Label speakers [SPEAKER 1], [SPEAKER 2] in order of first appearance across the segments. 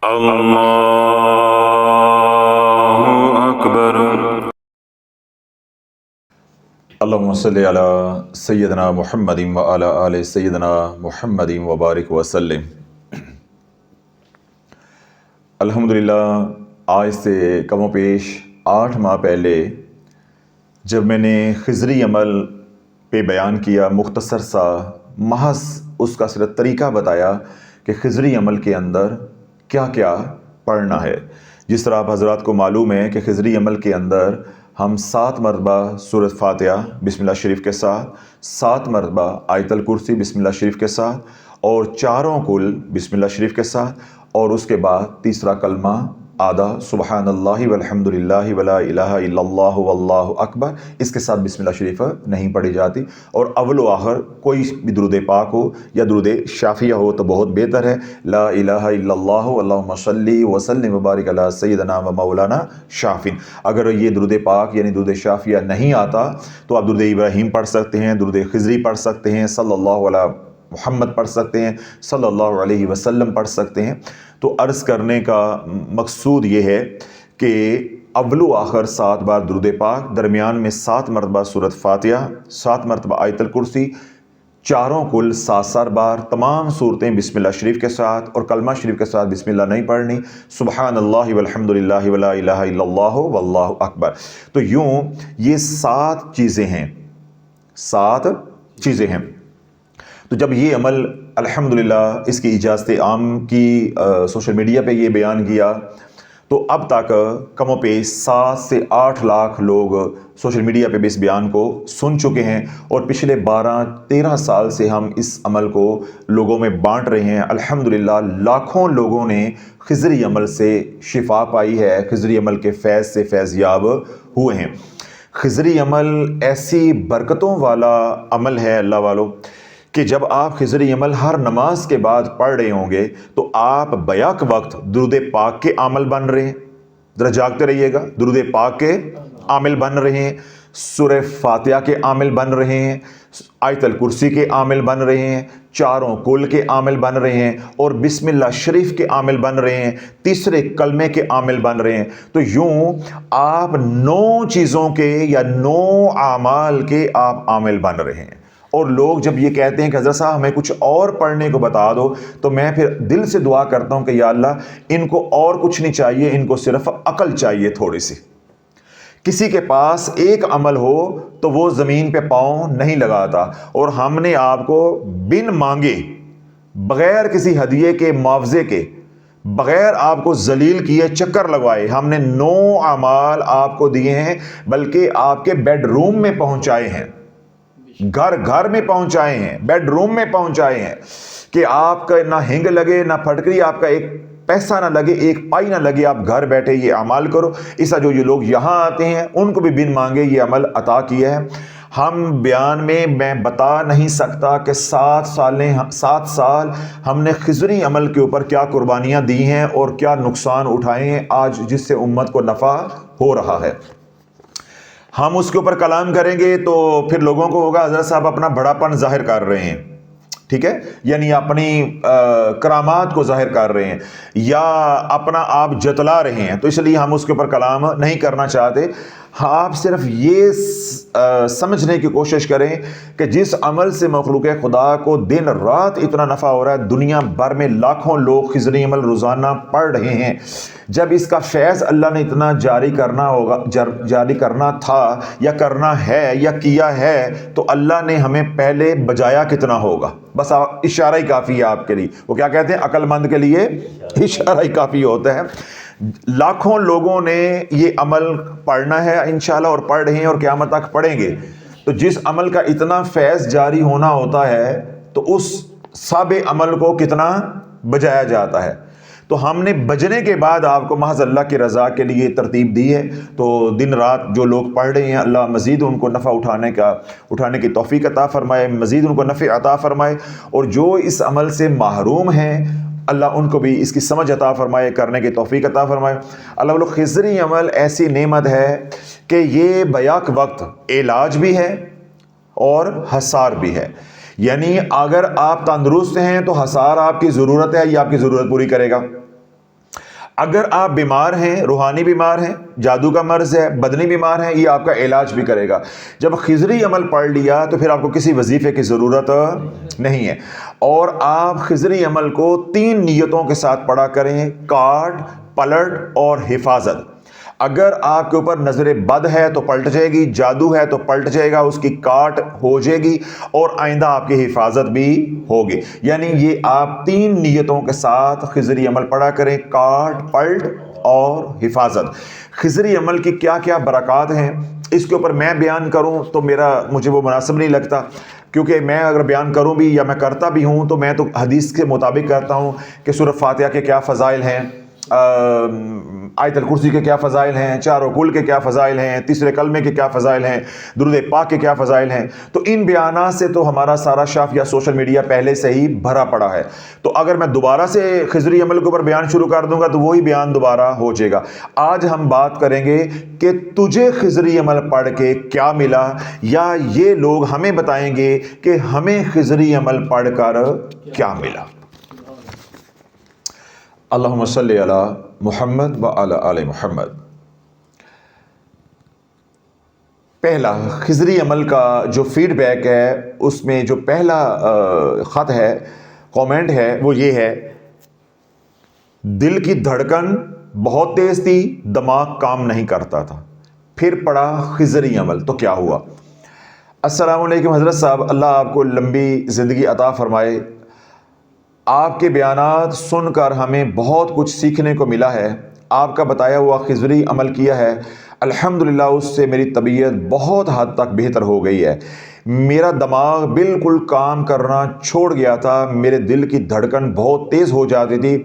[SPEAKER 1] اللہ اکبر۔
[SPEAKER 2] اللہم صلی علی سیدنا محمد و علی آل سیدنا محمد وبارک وسلم۔ الحمدللہ آج سے کم و بیش 8 ماہ پہلے جب میں نے خضری عمل پہ بیان کیا، مختصر سا محض اس کا صرف طریقہ بتایا کہ خضری عمل کے اندر کیا کیا پڑھنا ہے۔ جس طرح آپ حضرات کو معلوم ہے کہ خضری عمل کے اندر ہم 7 مرتبہ سورۃ فاتحہ بسم اللہ شریف کے ساتھ، 7 مرتبہ آیت الکرسی بسم اللہ شریف کے ساتھ، اور چاروں کل بسم اللہ شریف کے ساتھ، اور اس کے بعد تیسرا کلمہ آدھا سبحان اللہ والحمد للہ ولا الہ الا اللہ واللہ اکبر، اس کے ساتھ بسم اللہ شریف نہیں پڑھی جاتی، اور اول و آخر کوئی بھی درود پاک ہو یا درود شافیہ ہو تو بہت بہتر ہے، لا الہ الا اللہ اللہم صلی وسلم وبارک علی سیدنا و مولانا شافین۔ اگر یہ درود پاک یعنی درود شافیہ نہیں آتا تو آپ درود ابراہیم پڑھ سکتے ہیں، درود خضری پڑھ سکتے ہیں، صلی اللہ علیہ محمد پڑھ سکتے ہیں، صلی اللہ علیہ وسلم پڑھ سکتے ہیں۔ تو عرض کرنے کا مقصود یہ ہے کہ اول و آخر 7 بار درود پاک، درمیان میں 7 مرتبہ سورۃ فاتحہ، 7 مرتبہ آیت الکرسی، چاروں کل 7 بار تمام صورتیں بسم اللہ شریف کے ساتھ، اور کلمہ شریف کے ساتھ بسم اللہ نہیں پڑھنی، سبحان اللہ والحمد للہ ولا الہ الا اللہ واللہ اکبر۔ تو یوں یہ 7 چیزیں ہیں، 7 چیزیں ہیں۔ تو جب یہ عمل الحمدللہ اس کی اجازت عام کی سوشل میڈیا پہ یہ بیان کیا تو اب تک کم و بیش 7 سے 8 لاکھ لوگ سوشل میڈیا پہ بھی اس بیان کو سن چکے ہیں، اور پچھلے 12-13 سال سے ہم اس عمل کو لوگوں میں بانٹ رہے ہیں۔ الحمدللہ لاکھوں لوگوں نے خضری عمل سے شفا پائی ہے، خضری عمل کے فیض سے فیض یاب ہوئے ہیں۔ خضری عمل ایسی برکتوں والا عمل ہے اللہ والو کہ جب آپ خضری عمل ہر نماز کے بعد پڑھ رہے ہوں گے تو آپ بیک وقت درود پاک کے عامل بن رہے ہیں، ذرا جاگتے رہیے گا، درود پاک کے عامل بن رہے ہیں، سورہ فاتحہ کے عامل بن رہے ہیں، آیت الکرسی کے عامل بن رہے ہیں، چاروں کل کے عامل بن رہے ہیں، اور بسم اللہ شریف کے عامل بن رہے ہیں، تیسرے کلمے کے عامل بن رہے ہیں۔ تو یوں آپ 9 چیزوں کے یا 9 اعمال کے آپ عامل بن رہے ہیں۔ اور لوگ جب یہ کہتے ہیں کہ حضرت صاحب ہمیں کچھ اور پڑھنے کو بتا دو، تو میں پھر دل سے دعا کرتا ہوں کہ یا اللہ ان کو اور کچھ نہیں چاہیے، ان کو صرف عقل چاہیے تھوڑی سی۔ کسی کے پاس ایک عمل ہو تو وہ زمین پہ پاؤں نہیں لگاتا، اور ہم نے آپ کو بن مانگے، بغیر کسی ہدیے کے، معاوضے کے، بغیر آپ کو ذلیل کیے، چکر لگوائے، ہم نے 9 اعمال آپ کو دیے ہیں، بلکہ آپ کے بیڈ روم میں پہنچائے ہیں، گھر گھر میں پہنچائے ہیں، بیڈ روم میں پہنچائے ہیں، کہ آپ کا نہ ہنگ لگے، نہ پھٹکری، آپ کا ایک پیسہ نہ لگے، ایک پائی نہ لگے، آپ گھر بیٹھے یہ اعمال کرو۔ اس طرح جو یہ لوگ یہاں آتے ہیں ان کو بھی بن مانگے یہ عمل عطا کیا ہے۔ ہم بیان میں بتا نہیں سکتا کہ 7 سال ہم نے خضری عمل کے اوپر کیا قربانیاں دی ہیں اور کیا نقصان اٹھائے ہیں آج، جس سے امت کو نفع ہو رہا ہے۔ ہم اس کے اوپر کلام کریں گے تو پھر لوگوں کو ہوگا حضرت صاحب اپنا بڑاپن ظاہر کر رہے ہیں، ٹھیک ہے، یعنی اپنی کرامات کو ظاہر کر رہے ہیں یا اپنا آپ جتلا رہے ہیں، تو اس لیے ہم اس کے اوپر کلام نہیں کرنا چاہتے۔ آپ صرف یہ سمجھنے کی کوشش کریں کہ جس عمل سے مخلوق خدا کو دن رات اتنا نفع ہو رہا ہے، دنیا بھر میں لاکھوں لوگ خضری عمل روزانہ پڑھ رہے ہیں، جب اس کا فیض اللہ نے اتنا جاری کرنا تھا یا کرنا ہے یا کیا ہے، تو اللہ نے ہمیں پہلے بجایا کتنا ہوگا؟ بس اشارہ ہی کافی ہے آپ کے لیے۔ وہ کیا کہتے ہیں، عقل مند کے لیے اشارہ ہی کافی ہوتا ہے۔ لاکھوں لوگوں نے یہ عمل پڑھنا ہے انشاءاللہ، اور پڑھ رہے ہیں اور قیامت تک پڑھیں گے۔ تو جس عمل کا اتنا فیض جاری ہونا ہوتا ہے تو اس سب عمل کو کتنا بجایا جاتا ہے۔ تو ہم نے بجنے کے بعد آپ کو محض اللہ کی رضا کے لیے ترتیب دی ہے۔ تو دن رات جو لوگ پڑھ رہے ہیں، اللہ مزید ان کو نفع اٹھانے کی توفیق عطا فرمائے، مزید ان کو نفع عطا فرمائے، اور جو اس عمل سے محروم ہیں اللہ ان کو بھی اس کی سمجھ عطا فرمائے، کرنے کی توفیق عطا فرمائے۔ اللہ والو خضری عمل ایسی نعمت ہے کہ یہ بیک وقت علاج بھی ہے اور حصار بھی ہے، یعنی اگر آپ تندرست ہیں تو حصار آپ کی ضرورت ہے، یہ آپ کی ضرورت پوری کرے گا۔ اگر آپ بیمار ہیں، روحانی بیمار ہیں، جادو کا مرض ہے، بدنی بیمار ہیں، یہ آپ کا علاج بھی کرے گا۔ جب خضری عمل پڑھ لیا تو پھر آپ کو کسی وظیفے کی ضرورت نہیں ہے۔ اور آپ خضری عمل کو 3 نیتوں کے ساتھ پڑھا کریں: کاٹ، پلٹ اور حفاظت۔ اگر آپ کے اوپر نظر بد ہے تو پلٹ جائے گی، جادو ہے تو پلٹ جائے گا، اس کی کاٹ ہو جائے گی، اور آئندہ آپ کی حفاظت بھی ہوگی۔ یعنی یہ آپ 3 نیتوں کے ساتھ خضری عمل پڑھا کریں: کاٹ، پلٹ اور حفاظت۔ خضری عمل کی کیا کیا برکات ہیں، اس کے اوپر میں بیان کروں تو مجھے وہ مناسب نہیں لگتا، کیونکہ میں اگر بیان کروں بھی یا میں کرتا بھی ہوں تو میں تو حدیث کے مطابق کرتا ہوں کہ سورہ فاتحہ کے کیا فضائل ہیں، آیت الکرسی کے کیا فضائل ہیں، چاروں کل کے کیا فضائل ہیں، تیسرے کلمے کے کیا فضائل ہیں، درود پاک کے کیا فضائل ہیں۔ تو ان بیانات سے تو ہمارا سارا شاف یا سوشل میڈیا پہلے سے ہی بھرا پڑا ہے، تو اگر میں دوبارہ سے خضری عمل کے اوپر بیان شروع کر دوں گا تو وہی بیان دوبارہ ہو جائے گا۔ آج ہم بات کریں گے کہ تجھے خضری عمل پڑھ کے کیا ملا، یا یہ لوگ ہمیں بتائیں گے کہ ہمیں خضری عمل پڑھ کر کیا ملا۔ اللہم صلی علی محمد وعلی آل محمد۔ پہلا خضری عمل کا جو فیڈ بیک ہے، اس میں جو پہلا خط ہے، کومنٹ ہے، وہ یہ ہے: دل کی دھڑکن بہت تیز تھی، دماغ کام نہیں کرتا تھا، پھر پڑھا خضری عمل تو کیا ہوا۔ السلام علیکم حضرت صاحب، اللہ آپ کو لمبی زندگی عطا فرمائے۔ آپ کے بیانات سن کر ہمیں بہت کچھ سیکھنے کو ملا ہے۔ آپ کا بتایا ہوا خضری عمل کیا ہے، الحمدللہ اس سے میری طبیعت بہت حد تک بہتر ہو گئی ہے۔ میرا دماغ بالکل کام کرنا چھوڑ گیا تھا، میرے دل کی دھڑکن بہت تیز ہو جاتی تھی،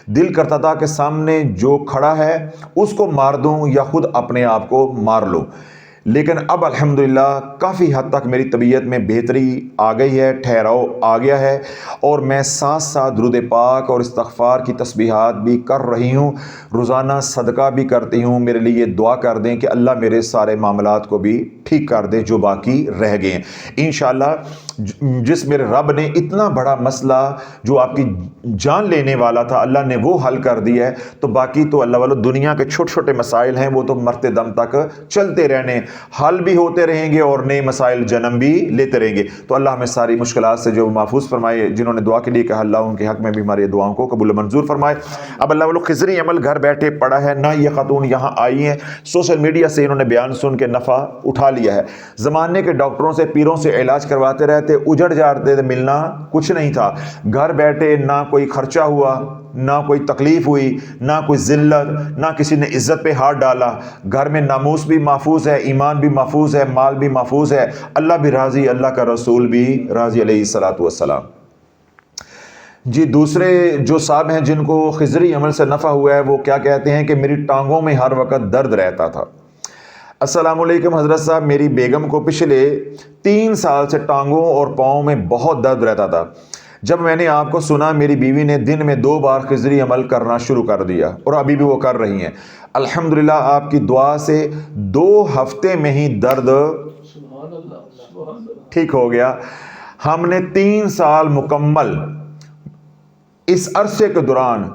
[SPEAKER 2] دل کرتا تھا کہ سامنے جو کھڑا ہے اس کو مار دوں یا خود اپنے آپ کو مار لوں، لیکن اب الحمدللہ کافی حد تک میری طبیعت میں بہتری آ گئی ہے، ٹھہراؤ آ گیا ہے، اور میں ساتھ ساتھ درود پاک اور استغفار کی تسبیحات بھی کر رہی ہوں، روزانہ صدقہ بھی کرتی ہوں۔ میرے لیے دعا کر دیں کہ اللہ میرے سارے معاملات کو بھی ٹھیک کر دے جو باقی رہ گئے ہیں انشاءاللہ۔ جس میرے رب نے اتنا بڑا مسئلہ جو آپ کی جان لینے والا تھا، اللہ نے وہ حل کر دیا ہے، تو باقی تو اللہ والو دنیا کے چھوٹے چھوٹے مسائل ہیں، وہ تو مرتے دم تک چلتے رہنے، حل بھی ہوتے رہیں گے اور نئے مسائل جنم بھی لیتے رہیں گے۔ تو اللہ ہمیں ساری مشکلات سے جو محفوظ فرمائے، جنہوں نے دعا کے لیے کہا اللہ ان کے حق میں بھی ہماری دعاؤں کو قبول منظور فرمائے۔ اب اللہ والو خضری عمل گھر بیٹھے پڑا ہے، نہ یہ خاتون یہاں آئی ہیں، سوشل میڈیا سے انہوں نے بیان سن کے نفع اٹھا لیا ہے۔ زمانے کے ڈاکٹروں سے، پیروں سے علاج کرواتے رہتے، اجڑ جاتے تھے، ملنا کچھ نہیں تھا، گھر بیٹھے نہ کوئی خرچہ ہوا، نہ کوئی تکلیف ہوئی، نہ کوئی ذلت، نہ کسی نے عزت پہ ہاتھ ڈالا، گھر میں ناموس بھی محفوظ ہے، ایمان بھی محفوظ ہے، مال بھی محفوظ ہے، اللہ بھی راضی، اللہ کا رسول بھی راضی علیہ الصلوۃ والسلام۔ جی دوسرے جو صاحب ہیں جن کو خضری عمل سے نفع ہوا ہے، وہ کیا کہتے ہیں کہ میری ٹانگوں میں ہر وقت درد رہتا تھا۔ السلام علیکم حضرت صاحب، میری بیگم کو پچھلے 3 سال سے ٹانگوں اور پاؤں میں بہت درد رہتا تھا۔ جب میں نے آپ کو سنا، میری بیوی نے دن میں 2 بار خضری عمل کرنا شروع کر دیا اور ابھی بھی وہ کر رہی ہیں۔ الحمدللہ آپ کی دعا سے 2 ہفتے میں ہی درد ٹھیک ہو گیا۔ ہم نے 3 سال مکمل اس عرصے کے دوران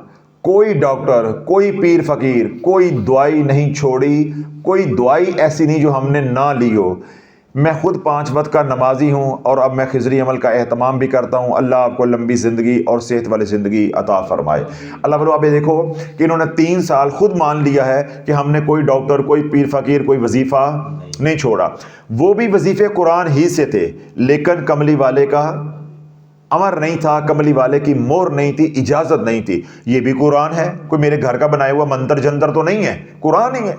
[SPEAKER 2] کوئی ڈاکٹر، کوئی پیر فقیر، کوئی دوائی نہیں چھوڑی، کوئی دوائی ایسی نہیں جو ہم نے نہ لی ہو۔ میں خود 5 وقت کا نمازی ہوں اور اب میں خضری عمل کا اہتمام بھی کرتا ہوں۔ اللہ آپ کو لمبی زندگی اور صحت والی زندگی عطا فرمائے۔ اللہ بلو آپ دیکھو کہ انہوں نے 3 سال خود مان لیا ہے کہ ہم نے کوئی ڈاکٹر، کوئی پیر فقیر، کوئی وظیفہ نہیں چھوڑا۔ وہ بھی وظیفے قرآن ہی سے تھے، لیکن کملی والے کا امر نہیں تھا، کملی والے کی مور نہیں تھی، اجازت نہیں تھی۔ یہ بھی قرآن ہے، کوئی میرے گھر کا بنایا ہوا منتر جنتر تو نہیں ہے، قرآن ہی ہے،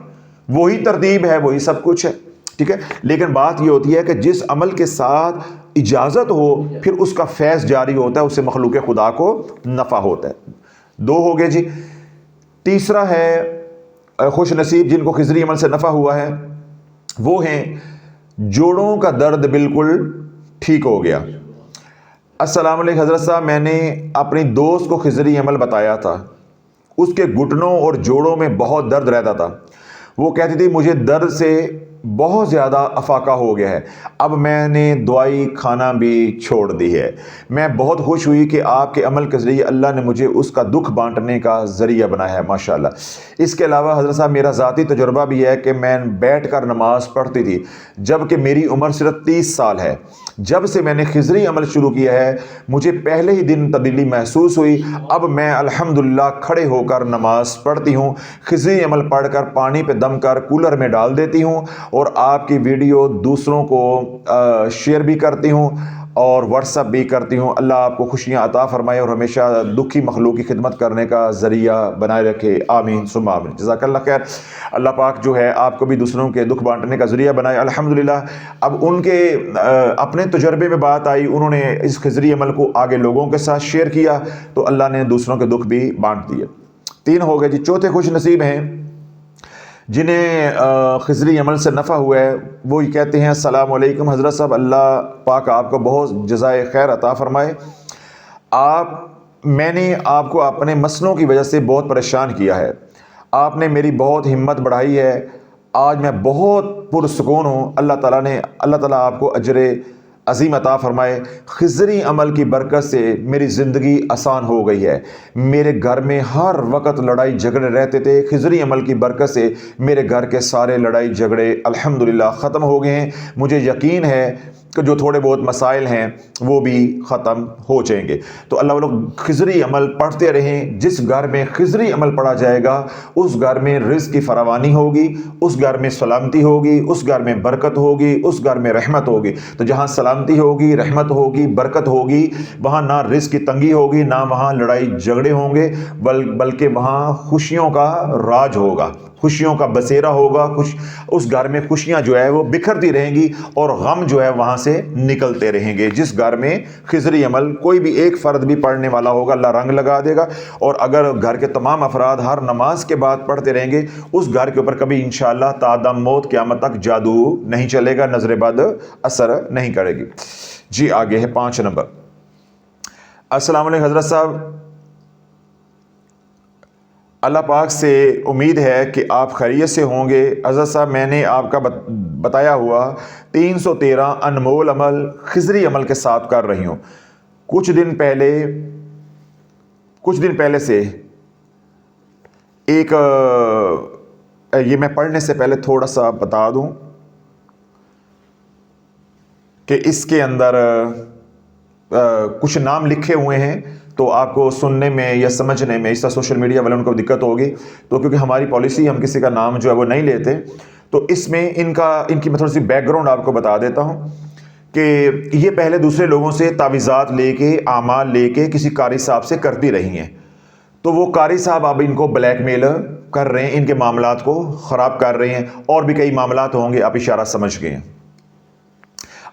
[SPEAKER 2] وہی ترتیب ہے، وہی سب کچھ ہے، ٹھیک ہے۔ لیکن بات یہ ہوتی ہے کہ جس عمل کے ساتھ اجازت ہو پھر اس کا فیض جاری ہوتا ہے، اس سے مخلوق خدا کو نفع ہوتا ہے۔ 2 ہو گئے جی۔ تیسرا ہے خوش نصیب جن کو خضری عمل سے نفع ہوا ہے، وہ ہیں جوڑوں کا درد بالکل ٹھیک ہو گیا۔ السلام علیکم حضرت صاحب، میں نے اپنی دوست کو خضری عمل بتایا تھا، اس کے گھٹنوں اور جوڑوں میں بہت درد رہتا تھا، وہ کہتی تھی مجھے درد سے بہت زیادہ افاقہ ہو گیا ہے، اب میں نے دوائی کھانا بھی چھوڑ دی ہے۔ میں بہت خوش ہوئی کہ آپ کے عمل کے ذریعے اللہ نے مجھے اس کا دکھ بانٹنے کا ذریعہ بنایا ہے، ماشاءاللہ۔ اس کے علاوہ حضرت صاحب میرا ذاتی تجربہ بھی ہے کہ میں بیٹھ کر نماز پڑھتی تھی جب کہ میری عمر صرف 30 سال ہے۔ جب سے میں نے خضری عمل شروع کیا ہے مجھے پہلے ہی دن تبدیلی محسوس ہوئی۔ اب میں الحمدللہ کھڑے ہو کر نماز پڑھتی ہوں، خضری عمل پڑھ کر پانی پہ دم کر کولر میں ڈال دیتی ہوں اور آپ کی ویڈیو دوسروں کو شیئر بھی کرتی ہوں اور واٹس ایپ بھی کرتی ہوں۔ اللہ آپ کو خوشیاں عطا فرمائے اور ہمیشہ دکھی مخلوق کی خدمت کرنے کا ذریعہ بنائے رکھے، آمین ثم آمین۔ جزاک اللہ خیر۔ اللہ پاک جو ہے آپ کو بھی دوسروں کے دکھ بانٹنے کا ذریعہ بنائے۔ الحمدللہ اب ان کے اپنے تجربے میں بات آئی، انہوں نے اس خضری عمل کو آگے لوگوں کے ساتھ شیئر کیا تو اللہ نے دوسروں کے دکھ بھی بانٹ دیے۔ 3 ہو گئے جی۔ چوتھے خوش نصیب ہیں جنہیں خضری عمل سے نفع ہوا ہے، وہ یہ کہتے ہیں السلام علیکم حضرت صاحب، اللہ پاک آپ کو بہت جزائے خیر عطا فرمائے۔ میں نے آپ کو اپنے مسئلوں کی وجہ سے بہت پریشان کیا ہے، آپ نے میری بہت ہمت بڑھائی ہے، آج میں بہت پرسکون ہوں۔ اللہ تعالیٰ آپ کو اجر عظیم عطا فرمائے۔ خضری عمل کی برکت سے میری زندگی آسان ہو گئی ہے۔ میرے گھر میں ہر وقت لڑائی جھگڑے رہتے تھے، خضری عمل کی برکت سے میرے گھر کے سارے لڑائی جھگڑے الحمدللہ ختم ہو گئے ہیں۔ مجھے یقین ہے کہ جو تھوڑے بہت مسائل ہیں وہ بھی ختم ہو جائیں گے۔ تو اللہ والوں خضری عمل پڑھتے رہیں۔ جس گھر میں خضری عمل پڑھا جائے گا اس گھر میں رزق کی فراوانی ہوگی، اس گھر میں سلامتی ہوگی، اس گھر میں برکت ہوگی، اس گھر میں رحمت ہوگی۔ تو جہاں سلامتی ہوگی، رحمت ہوگی، برکت ہوگی، وہاں نہ رزق کی تنگی ہوگی، نہ وہاں لڑائی جھگڑے ہوں گے، بلکہ وہاں خوشیوں کا راج ہوگا، خوشیوں کا بسیرا ہوگا۔ اس گھر میں خوشیاں جو ہے وہ بکھرتی رہیں گی اور غم جو ہے وہاں سے نکلتے رہیں گے۔ جس گھر میں خضری عمل کوئی بھی ایک فرد بھی پڑھنے والا ہوگا اللہ رنگ لگا دے گا، اور اگر گھر کے تمام افراد ہر نماز کے بعد پڑھتے رہیں گے اس گھر کے اوپر کبھی انشاءاللہ تا دم موت قیامت تک جادو نہیں چلے گا، نظر بد اثر نہیں کرے گی۔ جی آگے ہے 5 نمبر۔ السلام علیکم حضرت صاحب، اللہ پاک سے امید ہے کہ آپ خیریت سے ہوں گے۔ حضرت صاحب میں نے آپ کا بتایا ہوا 313 انمول عمل خضری عمل کے ساتھ کر رہی ہوں۔ کچھ دن پہلے سے ایک یہ میں پڑھنے سے پہلے تھوڑا سا بتا دوں کہ اس کے اندر کچھ نام لکھے ہوئے ہیں تو آپ کو سننے میں یا سمجھنے میں اس طرح سوشل میڈیا والوں کو دقت ہوگی، تو کیونکہ ہماری پالیسی ہم کسی کا نام جو ہے وہ نہیں لیتے، تو اس میں ان کی میں تھوڑی سی بیک گراؤنڈ آپ کو بتا دیتا ہوں کہ یہ پہلے دوسرے لوگوں سے تعویذات لے کے، اعمال لے کے کسی قاری صاحب سے کرتی رہی ہیں، تو وہ قاری صاحب اب ان کو بلیک میل کر رہے ہیں، ان کے معاملات کو خراب کر رہے ہیں، اور بھی کئی معاملات ہوں گے، آپ اشارہ سمجھ گئے ہیں۔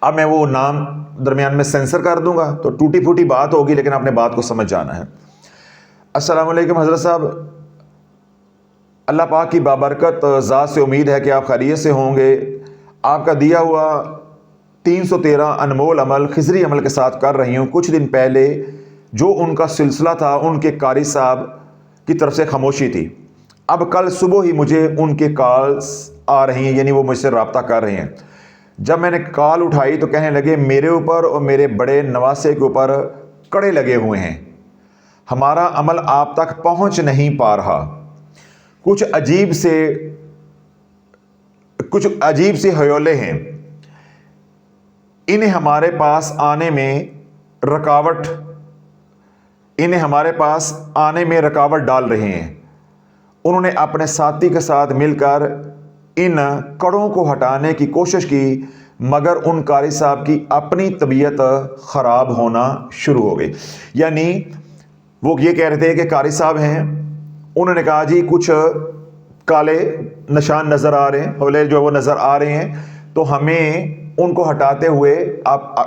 [SPEAKER 2] اب میں وہ نام درمیان میں سینسر کر دوں گا تو ٹوٹی پھوٹی بات ہوگی، لیکن آپ نے بات کو سمجھ جانا ہے۔ السلام علیکم حضرت صاحب، اللہ پاک کی بابرکت ذات سے امید ہے کہ آپ خیریت سے ہوں گے۔ آپ کا دیا ہوا 313 انمول عمل خضری عمل کے ساتھ کر رہی ہوں۔ کچھ دن پہلے جو ان کا سلسلہ تھا ان کے قاری صاحب کی طرف سے خاموشی تھی، اب کل صبح ہی مجھے ان کے کالز آ رہی ہیں، یعنی وہ مجھ سے رابطہ کر رہے ہیں۔ جب میں نے کال اٹھائی تو کہنے لگے میرے اوپر اور میرے بڑے نواسے کے اوپر کڑے لگے ہوئے ہیں، ہمارا عمل آپ تک پہنچ نہیں پا رہا، کچھ عجیب سے ہیولے ہیں، انہیں ہمارے پاس آنے میں رکاوٹ ڈال رہے ہیں۔ انہوں نے اپنے ساتھی کے ساتھ مل کر ان کڑوں کو ہٹانے کی کوشش کی، مگر ان قاری صاحب کی اپنی طبیعت خراب ہونا شروع ہو گئی۔ یعنی وہ یہ کہہ رہے تھے کہ قاری صاحب ہیں، انہوں نے کہا جی کچھ کالے نشان نظر آ رہے ہیں، ہولے جو وہ نظر آ رہے ہیں، تو ہمیں ان کو ہٹاتے ہوئے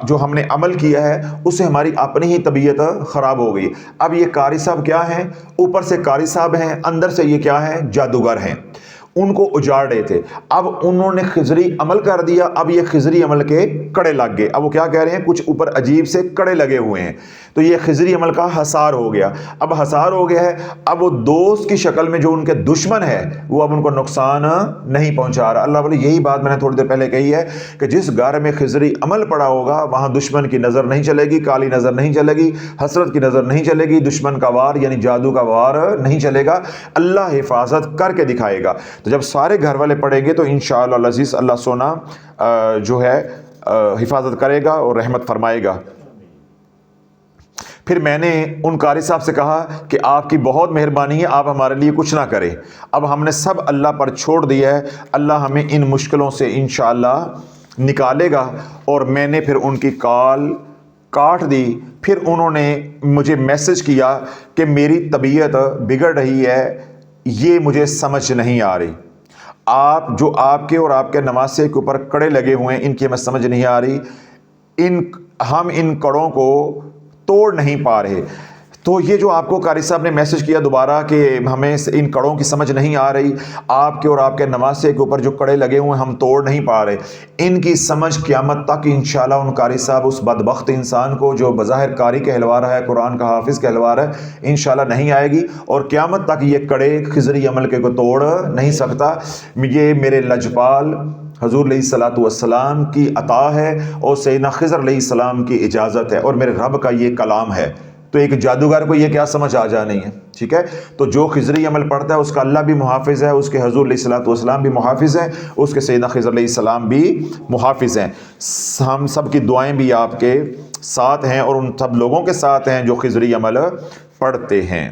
[SPEAKER 2] جو ہم نے عمل کیا ہے اس سے ہماری اپنی ہی طبیعت خراب ہو گئی۔ اب یہ قاری صاحب کیا ہیں؟ اوپر سے قاری صاحب ہیں، اندر سے یہ کیا ہیں؟ جادوگر ہیں، ان کو اجاڑ رہے تھے۔ اب انہوں نے خضری عمل کر دیا، اب یہ خضری عمل کے کڑے لگ گئے۔ اب وہ کیا کہہ رہے ہیں؟ کچھ اوپر عجیب سے کڑے لگے ہوئے ہیں۔ تو یہ خضری عمل کا حصار ہو گیا. اب حصار ہو گیا ہے، اب وہ دوست کی شکل میں جو ان کے دشمن ہے وہ اب ان کو نقصان نہیں پہنچا رہا. اللہ بولے یہی بات میں نے تھوڑی دیر پہلے کہی ہے کہ جس گھر میں خضری عمل پڑا ہوگا وہاں دشمن کی نظر نہیں چلے گی، کالی نظر نہیں چلے گی، حسرت کی نظر نہیں چلے گی، دشمن کا وار یعنی جادو کا وار نہیں چلے گا. اللہ حفاظت کر کے دکھائے گا. تو جب سارے گھر والے پڑھیں گے تو انشاءاللہ العزیز اللہ سونا جو ہے حفاظت کرے گا اور رحمت فرمائے گا. پھر میں نے ان قاری صاحب سے کہا کہ آپ کی بہت مہربانی ہے، آپ ہمارے لیے کچھ نہ کریں. اب ہم نے سب اللہ پر چھوڑ دیا ہے، اللہ ہمیں ان مشکلوں سے انشاءاللہ نکالے گا. اور میں نے پھر ان کی کال کاٹ دی. پھر انہوں نے مجھے میسج کیا کہ میری طبیعت بگڑ رہی ہے، یہ مجھے سمجھ نہیں آ رہی. آپ جو آپ کے اور آپ کے نواسے کے اوپر کڑے لگے ہوئے ہیں ان کی ہمیں سمجھ نہیں آ رہی، ہم ان کڑوں کو توڑ نہیں پا رہے. تو یہ جو آپ کو قاری صاحب نے میسج کیا دوبارہ کہ ہمیں ان کڑوں کی سمجھ نہیں آ رہی، آپ کے اور آپ کے نواسے کے اوپر جو کڑے لگے ہوئے ہم توڑ نہیں پا رہے، ان کی سمجھ قیامت تک انشاءاللہ ان قاری صاحب اس بدبخت انسان کو جو بظاہر قاری کہلوا رہا ہے، قرآن کا حافظ کہلوا رہا ہے، انشاءاللہ نہیں آئے گی. اور قیامت تک یہ کڑے خضری عمل کے کو توڑ نہیں سکتا. یہ میرے لجپال حضور علیہ الصلوۃ والسلام کی عطا ہے اور سیدنا خضر علیہ السلام کی اجازت ہے اور میرے رب کا یہ کلام ہے. تو ایک جادوگر کو یہ کیا سمجھ آ جانی ہے؟ ٹھیک ہے. تو جو خضری عمل پڑھتا ہے اس کا اللہ بھی محافظ ہے، اس کے حضور علیہ الصلوۃ والسلام بھی محافظ ہیں، اس کے سیدنا خضر علیہ السلام بھی محافظ ہیں. ہم سب کی دعائیں بھی آپ کے ساتھ ہیں اور ان سب لوگوں کے ساتھ ہیں جو خضری عمل پڑھتے ہیں.